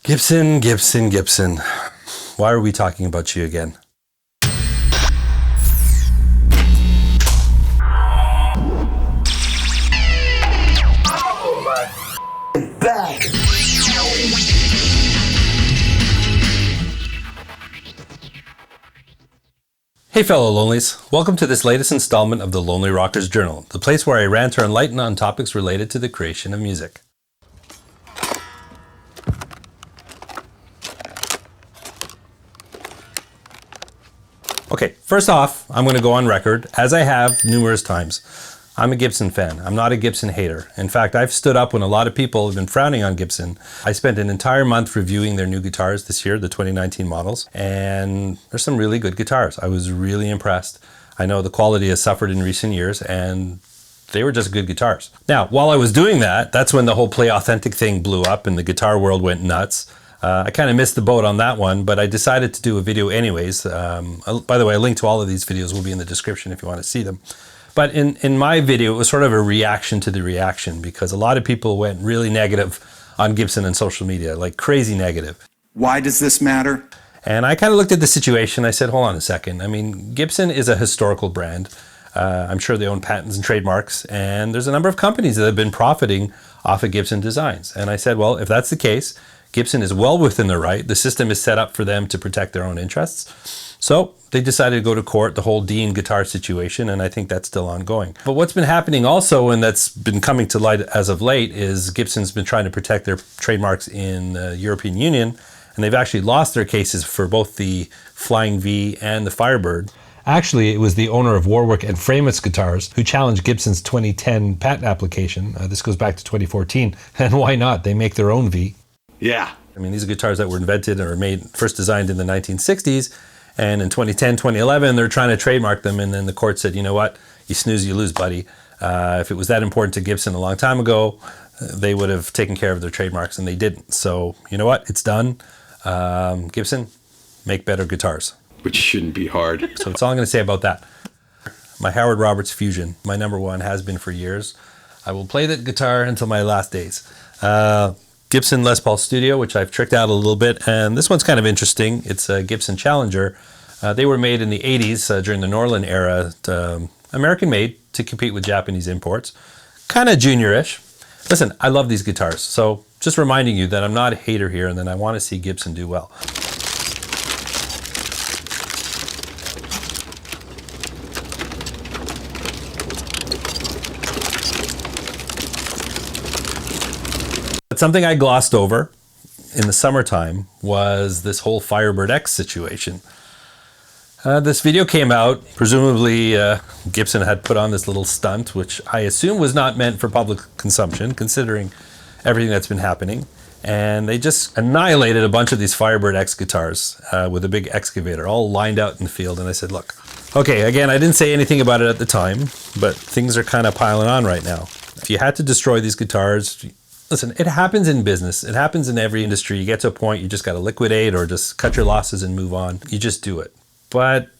Gibson, Gibson, Gibson. Why are we talking about you again? Back. Hey fellow Lonelies, welcome to this latest installment of the Lonely Rockers Journal, the place where I rant or enlighten on topics related to the creation of music. Okay, first off, I'm going to go on record, as I have numerous times. I'm a Gibson fan. I'm not a Gibson hater. In fact, I've stood up when a lot of people have been frowning on Gibson. I spent an entire month reviewing their new guitars this year, the 2019 models, and there's some really good guitars. I was really impressed. I know the quality has suffered in recent years, and they were just good guitars. Now, while I was doing that, that's when the whole Play Authentic thing blew up and the guitar world went nuts. I kind of missed the boat on that one, but I decided to do a video anyways. By the way, a link to all of these videos will be in the description if you want to see them. But in my video, it was sort of a reaction to the reaction because a lot of people went really negative on Gibson and social media, like crazy negative. Why does this matter? And I kind of looked at the situation. I said, hold on a second. I mean, Gibson is a historical brand. I'm sure they own patents and trademarks, and there's a number of companies that have been profiting off of Gibson designs. And I said, well, if that's the case, Gibson is well within their right. The system is set up for them to protect their own interests. So they decided to go to court, the whole Dean guitar situation, and I think that's still ongoing. But what's been happening also, and that's been coming to light as of late, is Gibson's been trying to protect their trademarks in the European Union, and they've actually lost their cases for both the Flying V and the Firebird. Actually, it was the owner of Warwick and Framus Guitars who challenged Gibson's 2010 patent application. This goes back to 2014, and why not? They make their own V. Yeah. I mean, these are guitars that were invented or first designed in the 1960s. And in 2010, 2011, they're trying to trademark them. And then the court said, you know what? You snooze, you lose, buddy. If it was that important to Gibson a long time ago, they would have taken care of their trademarks, and they didn't. So, you know what? It's done. Gibson, make better guitars. Which shouldn't be hard. So that's all I'm going to say about that. My Howard Roberts Fusion, my number one, has been for years. I will play that guitar until my last days. Gibson Les Paul Studio, which I've tricked out a little bit, and this one's kind of interesting. It's a Gibson Challenger. They were made in the 80s during the Norland era, American made to compete with Japanese imports. Kind of juniorish. Listen, I love these guitars, so just reminding you that I'm not a hater here and that I want to see Gibson do well. But something I glossed over in the summertime was this whole Firebird X situation. This video came out, presumably Gibson had put on this little stunt, which I assume was not meant for public consumption, considering everything that's been happening. And they just annihilated a bunch of these Firebird X guitars with a big excavator, all lined out in the field. And I said, look, okay, again, I didn't say anything about it at the time, but things are kind of piling on right now. If you had to destroy these guitars, listen, it happens in business. It happens in every industry. You get to a point, you just got to liquidate or just cut your losses and move on. You just do it. But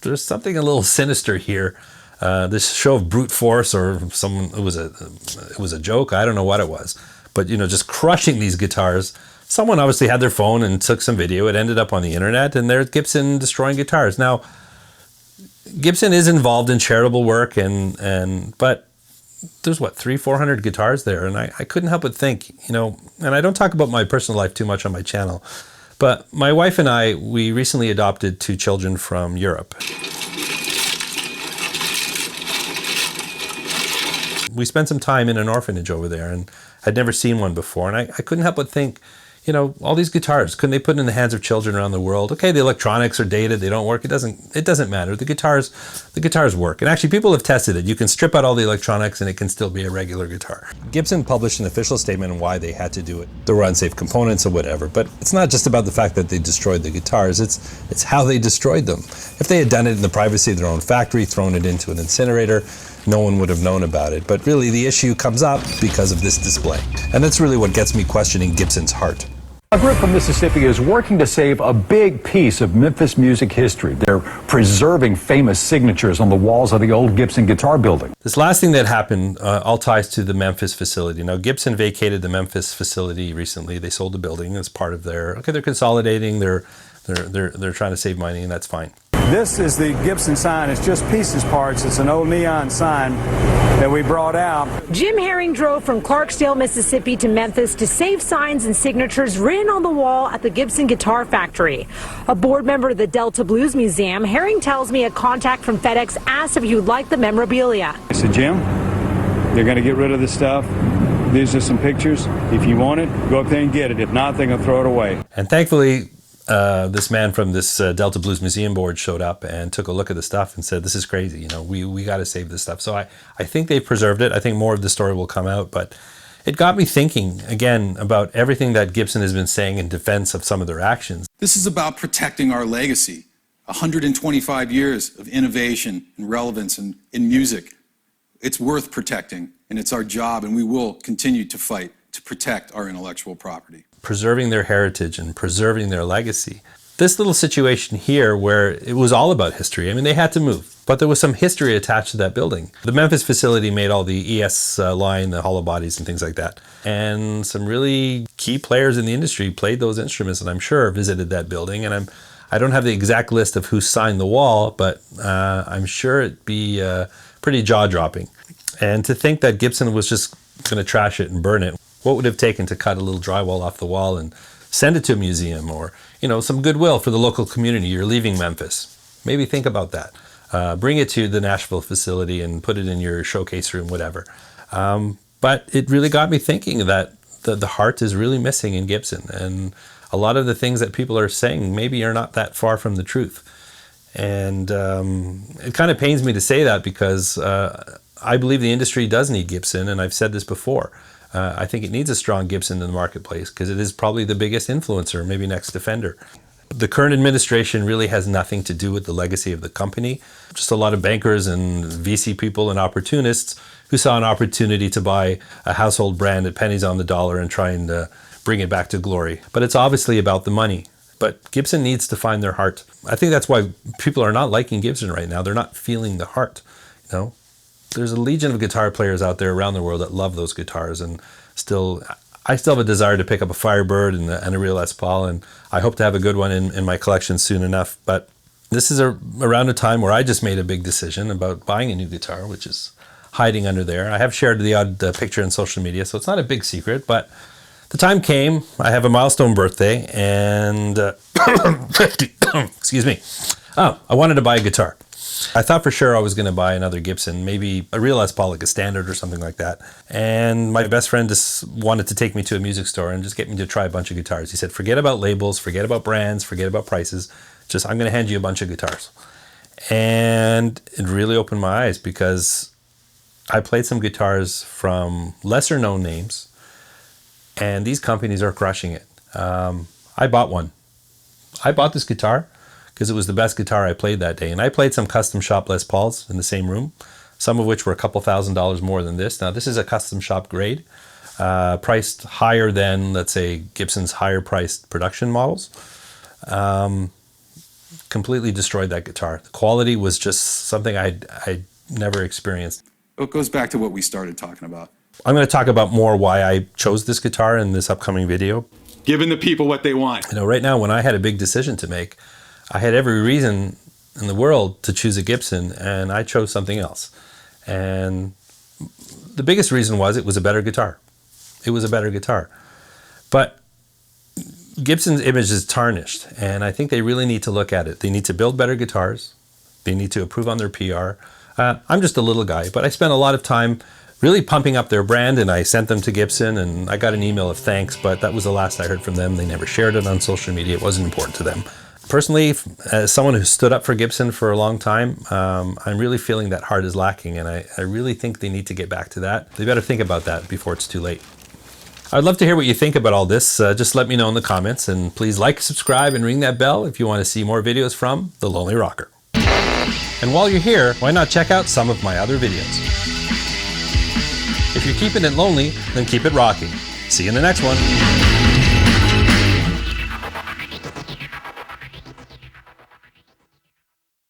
there's something a little sinister here. This show of brute force, or it was a joke. I don't know what it was. But, you know, just crushing these guitars. Someone obviously had their phone and took some video. It ended up on the internet, and there's Gibson destroying guitars. Now, Gibson is involved in charitable work, but there's what, 300-400 guitars there, and I couldn't help but think, you know, and I don't talk about my personal life too much on my channel, but my wife and I, we recently adopted 2 children from Europe. We spent some time in an orphanage over there and had never seen one before, and I couldn't help but think, you know, all these guitars, couldn't they put in the hands of children around the world? Okay, the electronics are dated, they don't work, it doesn't matter. The guitars work. And actually people have tested it. You can strip out all the electronics and it can still be a regular guitar. Gibson published an official statement on why they had to do it. There were unsafe components or whatever, but it's not just about the fact that they destroyed the guitars, it's how they destroyed them. If they had done it in the privacy of their own factory, thrown it into an incinerator, no one would have known about it. But really the issue comes up because of this display. And that's really what gets me questioning Gibson's heart. A group from Mississippi is working to save a big piece of Memphis music history. They're preserving famous signatures on the walls of the old Gibson Guitar Building. This last thing that happened all ties to the Memphis facility. Now, Gibson vacated the Memphis facility recently. They sold the building as part of their, they're consolidating, they're trying to save money, and that's fine. This is the Gibson sign. It's just pieces parts. It's an old neon sign that we brought out. Jim Herring drove from Clarksdale, Mississippi to Memphis to save signs and signatures written on the wall at the Gibson Guitar Factory. A board member of the Delta Blues Museum, Herring tells me a contact from FedEx asked if he would like the memorabilia. I said, Jim, they're going to get rid of this stuff. These are some pictures. If you want it, go up there and get it. If not, they're going to throw it away. And thankfully, this man from this Delta Blues Museum board showed up and took a look at the stuff and said, this is crazy, you know, we got to save this stuff. So I think they've preserved it. I think more of the story will come out, but it got me thinking again about everything that Gibson has been saying in defense of some of their actions. This is about protecting our legacy. 125 years of innovation and relevance in music. It's worth protecting, and it's our job, and we will continue to fight to protect our intellectual property. Preserving their heritage and preserving their legacy. This little situation here where it was all about history, I mean, they had to move, but there was some history attached to that building. The Memphis facility made all the ES line, the hollow bodies and things like that. And some really key players in the industry played those instruments, and I'm sure visited that building. And I don't have the exact list of who signed the wall, but I'm sure it'd be pretty jaw-dropping. And to think that Gibson was just going to trash it and burn it, what would it have taken to cut a little drywall off the wall and send it to a museum, or, you know, some goodwill for the local community? You're leaving Memphis. Maybe think about that. Bring it to the Nashville facility and put it in your showcase room, whatever. But it really got me thinking that the heart is really missing in Gibson. And a lot of the things that people are saying maybe are not that far from the truth. And it kind of pains me to say that because I believe the industry does need Gibson, and I've said this before. I think it needs a strong Gibson in the marketplace because it is probably the biggest influencer, maybe next to Fender. The current administration really has nothing to do with the legacy of the company. Just a lot of bankers and VC people and opportunists who saw an opportunity to buy a household brand at pennies on the dollar and try and bring it back to glory. But it's obviously about the money. But Gibson needs to find their heart. I think that's why people are not liking Gibson right now. They're not feeling the heart, you know. There's a legion of guitar players out there around the world that love those guitars, and I still have a desire to pick up a Firebird and a real Les Paul, and I hope to have a good one in my collection soon enough. But this is around a time where I just made a big decision about buying a new guitar, which is hiding under there. I have shared the odd picture on social media, so it's not a big secret, but the time came. I have a milestone birthday, and excuse me. Oh, I wanted to buy a guitar. I thought for sure I was going to buy another Gibson, maybe a real Les Paul, like a standard or something like that. And my best friend just wanted to take me to a music store and just get me to try a bunch of guitars. He said, forget about labels, forget about brands, forget about prices. Just, I'm going to hand you a bunch of guitars. And it really opened my eyes because I played some guitars from lesser known names, and these companies are crushing it. I bought one. I bought this guitar because it was the best guitar I played that day. And I played some custom shop Les Pauls in the same room, some of which were a couple $1,000s more than this. Now, this is a custom shop grade, priced higher than, let's say, Gibson's higher priced production models. Completely destroyed that guitar. The quality was just something I'd never experienced. It goes back to what we started talking about. I'm going to talk about more why I chose this guitar in this upcoming video. Giving the people what they want. You know, right now, when I had a big decision to make, I had every reason in the world to choose a Gibson, and I chose something else. And the biggest reason was it was a better guitar. It was a better guitar. But Gibson's image is tarnished, and I think they really need to look at it. They need to build better guitars. They need to improve on their PR. I'm just a little guy, but I spent a lot of time really pumping up their brand, and I sent them to Gibson, and I got an email of thanks, but that was the last I heard from them. They never shared it on social media. It wasn't important to them. Personally, as someone who stood up for Gibson for a long time, I'm really feeling that heart is lacking, and I really think they need to get back to that. They better think about that before it's too late. I'd love to hear what you think about all this. Just let me know in the comments, and please like, subscribe, and ring that bell if you want to see more videos from The Lonely Rocker. And while you're here, why not check out some of my other videos? If you're keeping it lonely, then keep it rocking. See you in the next one.